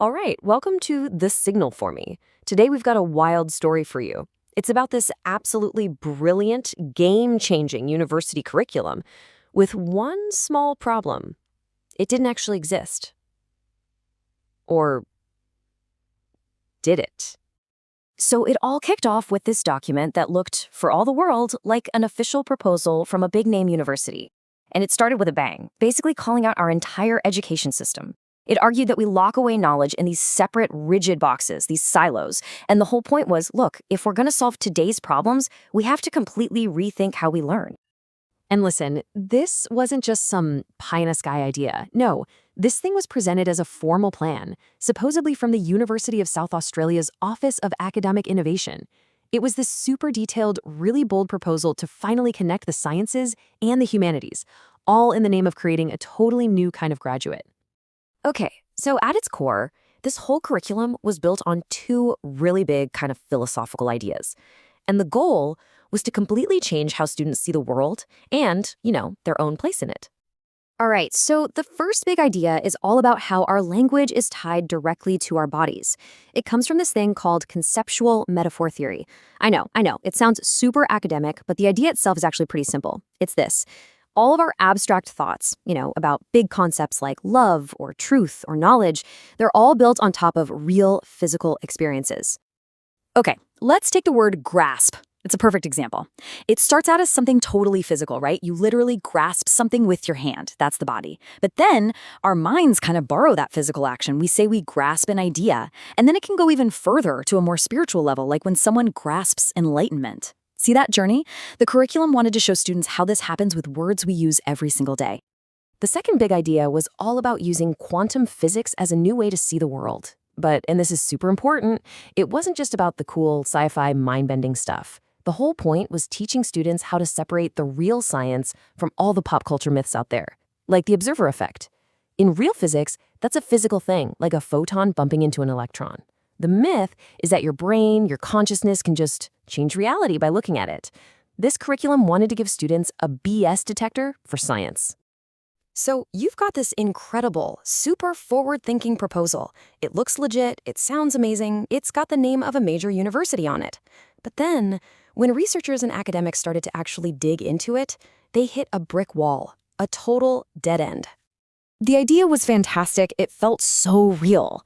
All right, welcome to The Signal for Me. Today we've got a wild story for you. It's about this absolutely brilliant, game-changing university curriculum with one small problem. It didn't actually exist. Or did it? So it all kicked off with this document that looked, for all the world, like an official proposal from a big-name university. And it started with a bang, basically calling out our entire education system. It argued that we lock away knowledge in these separate, rigid boxes, these silos. And the whole point was, look, if we're going to solve today's problems, we have to completely rethink how we learn. And listen, this wasn't just some pie-in-the-sky idea. No, this thing was presented as a formal plan, supposedly from the University of South Australia's Office of Academic Innovation. It was this super detailed, really bold proposal to finally connect the sciences and the humanities, all in the name of creating a totally new kind of graduate. Okay, so at its core, this whole curriculum was built on two really big kind of philosophical ideas. And the goal was to completely change how students see the world and, their own place in it. All right, so the first big idea is all about how our language is tied directly to our bodies. It comes from this thing called conceptual metaphor theory. I know, it sounds super academic, but the idea itself is actually pretty simple. It's this. All of our abstract thoughts, about big concepts like love or truth or knowledge, they're all built on top of real physical experiences. Okay, let's take the word grasp. It's a perfect example. It starts out as something totally physical, right? You literally grasp something with your hand. That's the body. But then our minds kind of borrow that physical action. We say we grasp an idea, and then it can go even further to a more spiritual level, like when someone grasps enlightenment. See that journey? The curriculum wanted to show students how this happens with words we use every single day. The second big idea was all about using quantum physics as a new way to see the world. But, and this is super important, it wasn't just about the cool sci-fi mind-bending stuff. The whole point was teaching students how to separate the real science from all the pop culture myths out there, like the observer effect. In real physics, that's a physical thing, like a photon bumping into an electron. The myth is that your brain, your consciousness can just change reality by looking at it. This curriculum wanted to give students a BS detector for science. So you've got this incredible, super forward-thinking proposal. It looks legit, it sounds amazing, it's got the name of a major university on it. But then, when researchers and academics started to actually dig into it, they hit a brick wall, a total dead end. The idea was fantastic, it felt so real.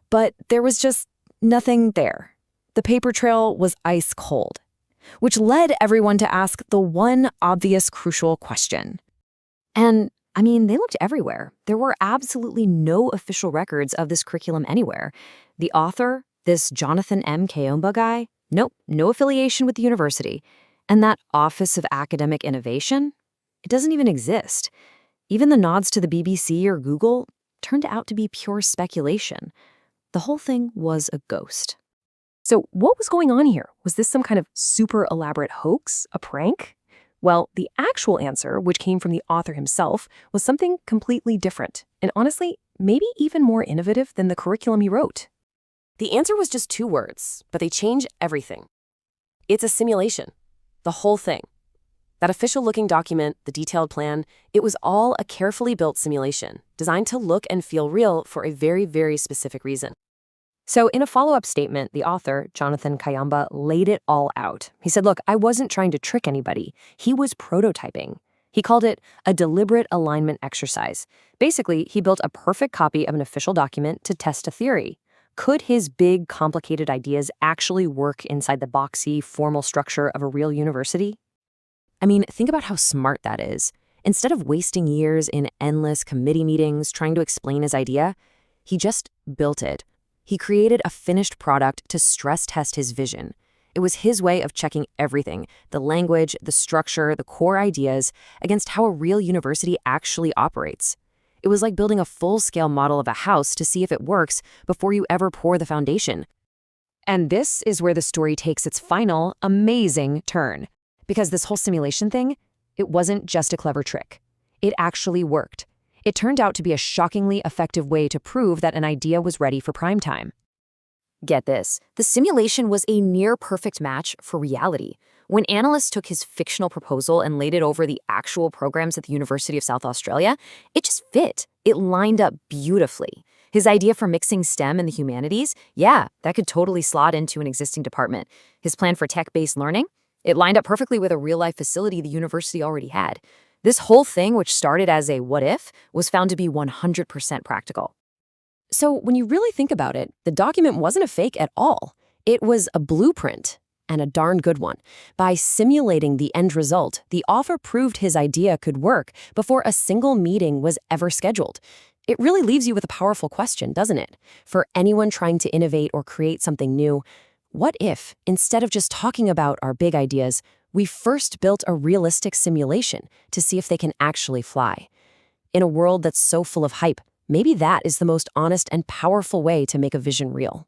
But there was just nothing there. The paper trail was ice cold, which led everyone to ask the one obvious crucial question. And they looked everywhere. There were absolutely no official records of this curriculum anywhere. The author, this Jonathan M. Kayomba guy, nope, no affiliation with the university. And that Office of Academic Innovation, it doesn't even exist. Even the nods to the BBC or Google turned out to be pure speculation. The whole thing was a ghost. So what was going on here? Was this some kind of super elaborate hoax, a prank? Well, the actual answer, which came from the author himself, was something completely different, and honestly, maybe even more innovative than the curriculum he wrote. The answer was just two words, but they change everything. It's a simulation. The whole thing. That official-looking document, the detailed plan, it was all a carefully built simulation, designed to look and feel real for a very, very specific reason. So in a follow-up statement, the author, Jonathan Kayomba, laid it all out. He said, look, I wasn't trying to trick anybody. He was prototyping. He called it a deliberate alignment exercise. Basically, he built a perfect copy of an official document to test a theory. Could his big, complicated ideas actually work inside the boxy, formal structure of a real university? Think about how smart that is. Instead of wasting years in endless committee meetings trying to explain his idea, he just built it. He created a finished product to stress test his vision. It was his way of checking everything, the language, the structure, the core ideas, against how a real university actually operates. It was like building a full-scale model of a house to see if it works before you ever pour the foundation. And this is where the story takes its final, amazing turn. Because this whole simulation thing, it wasn't just a clever trick. It actually worked. It turned out to be a shockingly effective way to prove that an idea was ready for prime time. Get this, the simulation was a near-perfect match for reality. When analysts took his fictional proposal and laid it over the actual programs at the University of South Australia, it just fit. It lined up beautifully. His idea for mixing STEM and the humanities, yeah, that could totally slot into an existing department. His plan for tech-based learning, it lined up perfectly with a real-life facility the university already had. This whole thing, which started as a what if, was found to be 100% practical. So when you really think about it, the document wasn't a fake at all. It was a blueprint, and a darn good one. By simulating the end result, the author proved his idea could work before a single meeting was ever scheduled. It really leaves you with a powerful question, doesn't it? For anyone trying to innovate or create something new, what if, instead of just talking about our big ideas, we first built a realistic simulation to see if they can actually fly? In a world that's so full of hype, maybe that is the most honest and powerful way to make a vision real.